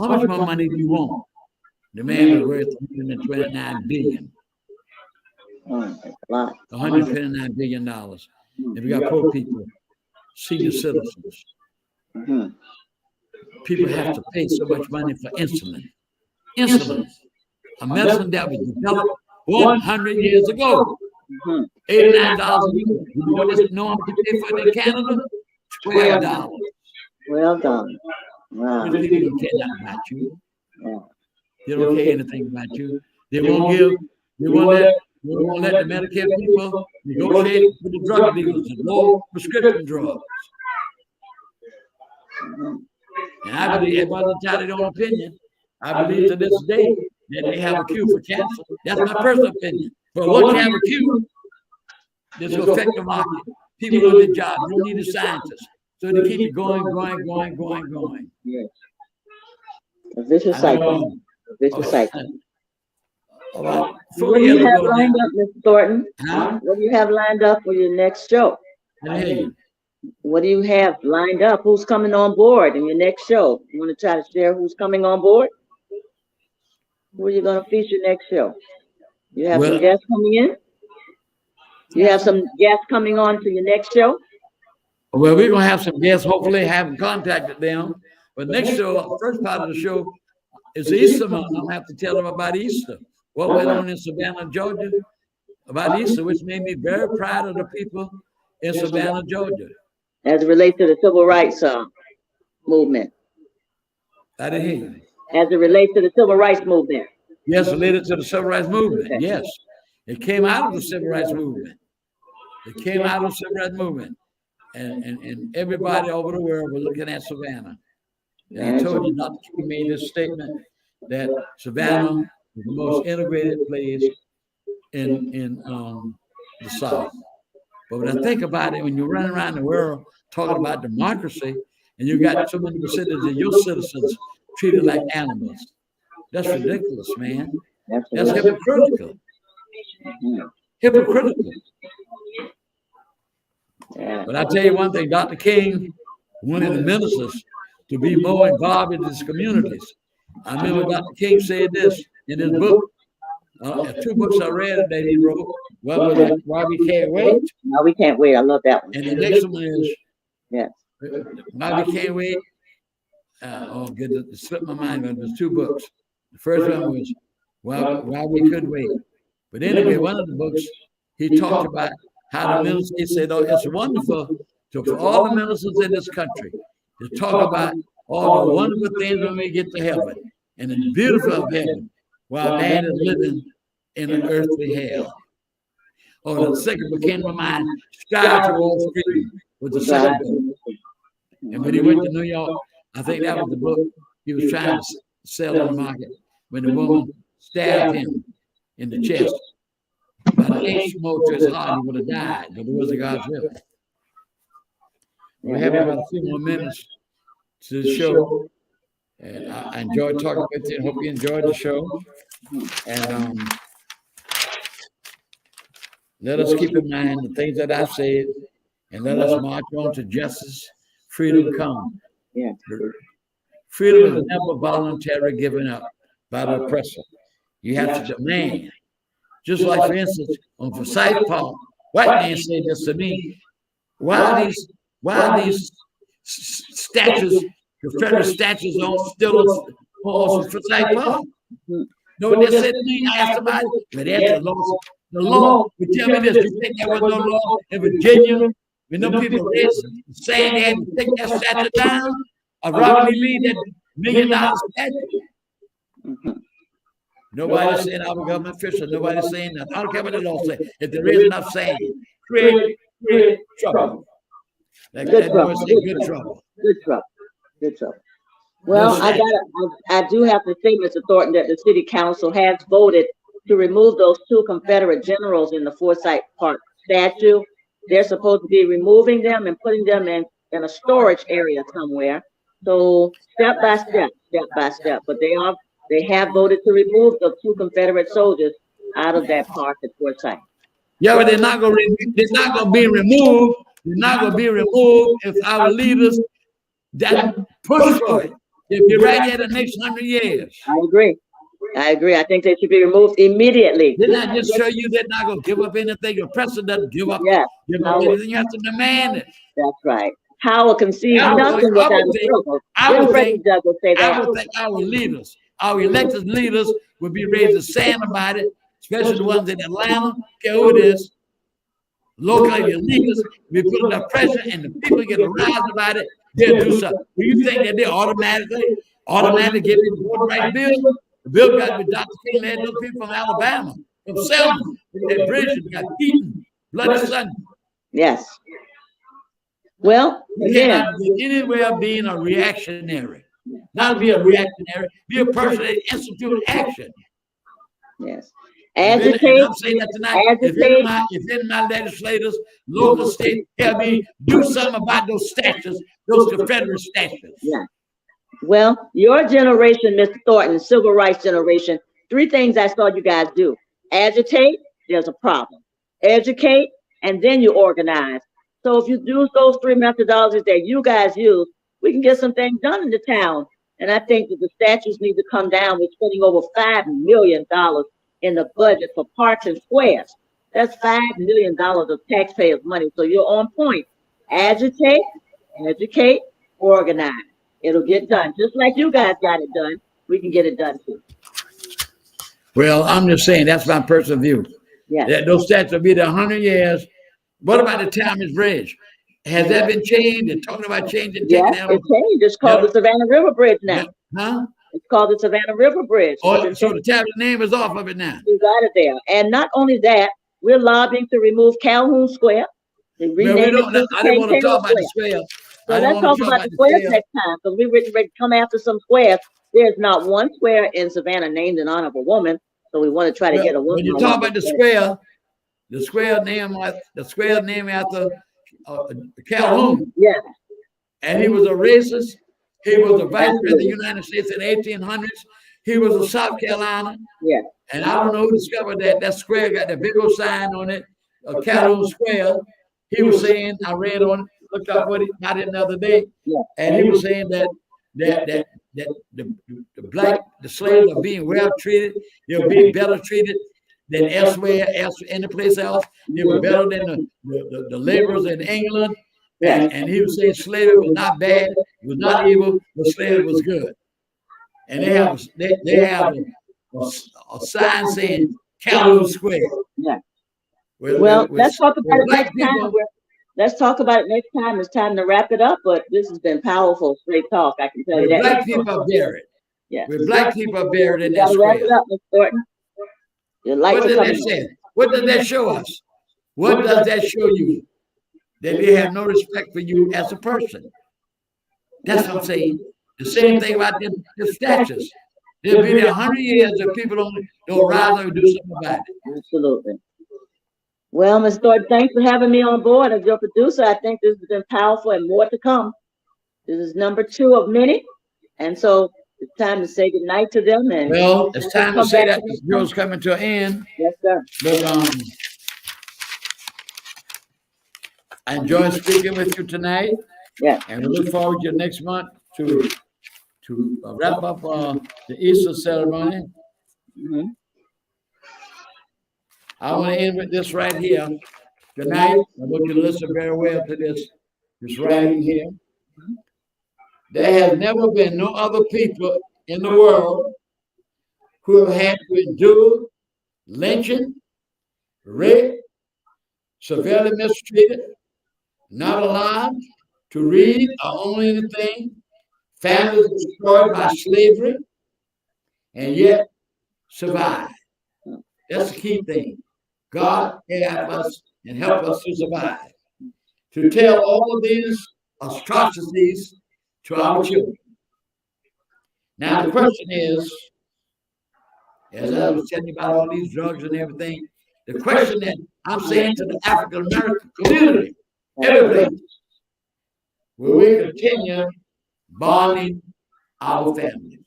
much more money do you want? The man was worth $129 billion. $129 billion. And we got poor people, senior citizens. People have to pay so much money for insulin. Insulin, a medicine that was developed 100 years ago. $89 a year. You know what this norm to pay for it in Canada? $12. Well done. Wow. People don't care nothing about you. They don't care anything about you. They won't let the Medicare people negotiate with the drug dealers and low prescription drugs. And I believe everybody's entitled their own opinion. I believe to this day that they have a cure for cancer. That's my personal opinion. But what can have a cure? This will affect the market. People lose their jobs. You don't need a scientist. So they keep it going. Yes. A vicious cycle. A vicious cycle. What do you have lined up, Mr. Thornton? What do you have lined up for your next show? What do you have lined up? Who's coming on board in your next show? You want to try to share who's coming on board? Who are you going to feature next show? You have some guests coming in? You have some guests coming on to your next show? Well, we're going to have some guests. Hopefully, haven't contacted them. But next show, first part of the show is Easter month. I'm going to have to tell them about Easter. What went on in Savannah, Georgia about Easter, which made me very proud of the people in Savannah, Georgia. As it relates to the civil rights movement. I didn't hear you. As it relates to the civil rights movement. Yes, related to the civil rights movement. Yes. It came out of the civil rights movement. It came out of the civil rights movement. And everybody over the world was looking at Savannah. And I told you, Dr. King made this statement that Savannah is the most integrated place in the South. But when I think about it, when you run around the world talking about democracy, and you got so many percentage of your citizens treated like animals, that's ridiculous, man. That's hypocritical. Hypocritical. But I tell you one thing, Dr. King wanted the ministers to be more involved in his communities. I remember Dr. King said this in his book. 2 books I read that he wrote. One was Why We Can't Wait. Why We Can't Wait. I love that one. And the next one is Why We Can't Wait. Goodness, it slipped my mind, but it was 2 books. The first one was Why We Could Wait. But anyway, one of the books, he talked about how the ministers, he said, it's wonderful for all the ministers in this country to talk about all the wonderful things when we get to heaven and the beautiful of heaven while man is living in an earthly hell. The second book came to my mind, Strive Towards Freedom was the second book. And when he went to New York, I think that was the book he was trying to sell in the market when the woman stabbed him in the chest. By the ace smoke to his heart, he would have died, but it wasn't God's will. We have about a few more minutes to the show. And I enjoyed talking with you. Hope you enjoyed the show. And let us keep in mind the things that I said, and let us march on to justice, freedom come. Yeah. Freedom is never voluntarily given up by the oppressor. You have to demand. Just like, for instance, on Forsyth Park, white man said this to me. Why are these statues, Confederate statues, still on Forsyth Park? No, they said to me, I asked somebody, but that's the Lord. the law. But tell me this, you think there was no law in Virginia? When no people saying they had to take that statue down? Or Robert E. Lee, that $1 million statue? Nobody's saying our government official. Nobody's saying that. I don't care what the law says. If there is enough saying, create trouble. Good trouble. Good trouble. Good trouble. Good trouble. Well, I do have to say, Mr. Thornton, that the city council has voted to remove those 2 Confederate generals in the Forsyth Park statue. They're supposed to be removing them and putting them in a storage area somewhere. So step by step. But they have voted to remove the 2 Confederate soldiers out of that park at Forsyth. Yeah, but they're not going to be removed. They're not going to be removed if our leaders that push for it. They'll be right there the next 100 years. I agree. I think they should be removed immediately. Didn't I just show you they're not going to give up anything? The president doesn't give up. Yeah. Give up anything. You have to demand it. That's right. Howard concedes nothing without a struggle. I would think our leaders, our elected leaders, would be ready to say about it, especially the ones in Atlanta. Care who it is. Locally, the leaders be putting the pressure, and the people get aroused about it. They'll do something. Do you think that they automatically get the voting right bill? The bill got to be Dr. King had those people from Alabama, from Selma, that bridge got beaten, bloody Sunday. Yes. Well, again, anywhere of being a reactionary, not be a reactionary, be a person that institute action. Yes. Agitate. I'm saying that tonight. If any of my legislators, local, state, tell me do something about those statues, those Confederate statues. Yeah. Well, your generation, Mr. Thornton, civil rights generation, 3 things I saw you guys do. Agitate, there's a problem. Educate, and then you organize. So if you use those 3 methodologies that you guys use, we can get some things done in the town. And I think that the statues need to come down. We're spending over $5 million in the budget for parks and squares. That's $5 million of taxpayers' money. So you're on point. Agitate, educate, organize. It'll get done. Just like you guys got it done, we can get it done too. Well, I'm just saying that's my personal view. Yeah. That those statues will be there 100 years. What about the Thomas Bridge? Has that been changed? They're talking about changing. Yeah, it's changed. It's called the Savannah River Bridge now. Huh? It's called the Savannah River Bridge. Oh, so the tablet name is off of it now. We got it there. And not only that, we're lobbying to remove Calhoun Square. I didn't want to talk about the square. So let's talk about the squares next time, because we're ready to come after some squares. There's not one square in Savannah named in honor of a woman, so we want to try to get a woman. When you talk about the square named after Calhoun. Yeah. And he was a racist. He was the vice president of the United States in the 1800s. He was a South Carolina. Yeah. And I don't know who discovered that square got that big old sign on it, Calhoun Square. He was saying, I read on it, looked up what he got it the other day, and he was saying that the slaves are being well treated. They're being better treated than elsewhere, any place else. They were better than the laborers in England. And he was saying slavery was not bad, it was not evil, but slavery was good. And they have a sign saying Calhoun Square. Yeah. Well, let's talk about it next time. Let's talk about it next time. It's time to wrap it up, but this has been powerful, straight talk. I can tell you that. Black people are buried. Yeah. Where black people are buried in that square. Wrap it up, Mr. Thornton. What does that say? What does that show us? What does that show you? That they have no respect for you as a person. That's what I'm saying. The same thing about the statues. They'll be there 100 years if people don't rise up and do something about it. Absolutely. Well, Ms. Thornton, thanks for having me on board as your producer. I think this has been powerful and more to come. This is number 2 of many. And so it's time to say goodnight to them. And well, it's time to say that this show's coming to an end. Yes, sir. But I enjoyed speaking with you tonight. Yeah. And we look forward to next month to wrap up the Easter ceremony. Mm-hmm. I want to end with this right here. Tonight, I want you to listen very well to this writing here. There has never been no other people in the world who have had to endure lynching, raped, severely mistreated, not allowed to read or own anything, families destroyed by slavery, and yet survive. That's the key thing. God help us and help us to survive. To tell all of these atrocities to our children. Now the question is, as I was telling you about all these drugs and everything, the question that I'm saying to the African American community, every place, will we continue bonding our families?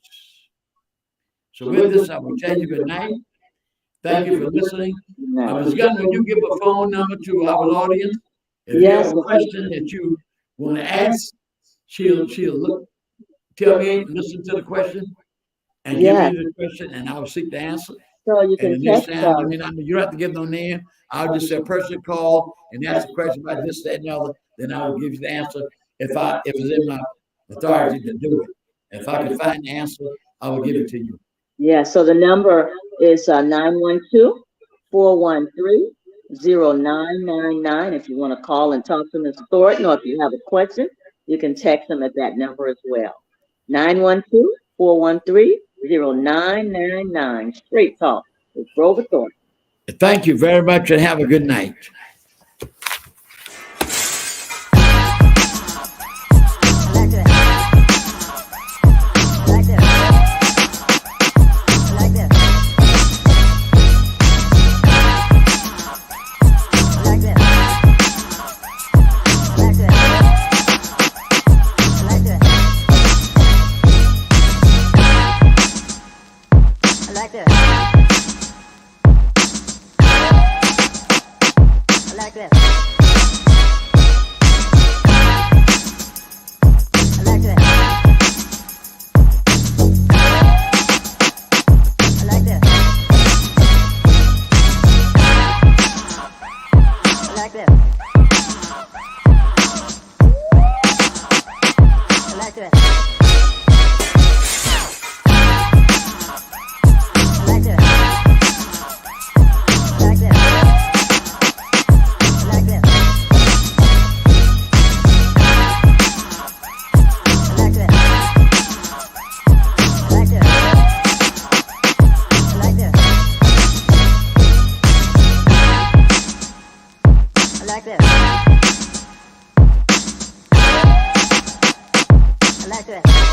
So with this, I will tell you good night. Thank you for listening. Ms. Gunn, will you give a phone number to our audience? If you have a question that you want to ask, she'll look, tell me, listen to the question, and give me the question, and I'll seek the answer. So you can text time, you don't have to give no name. I'll just say a person call and ask a question about this, that, and the other. Then I will give you the answer if it's in my authority to do it. If I can find the answer, I will give it to you. Yeah. So the number is 912-413-0999. If you want to call and talk to Mr. Thornton, or if you have a question, you can text him at that number as well. 912-413-0999. Straight talk with Grover Thornton. Thank you very much and have a good night. I like that.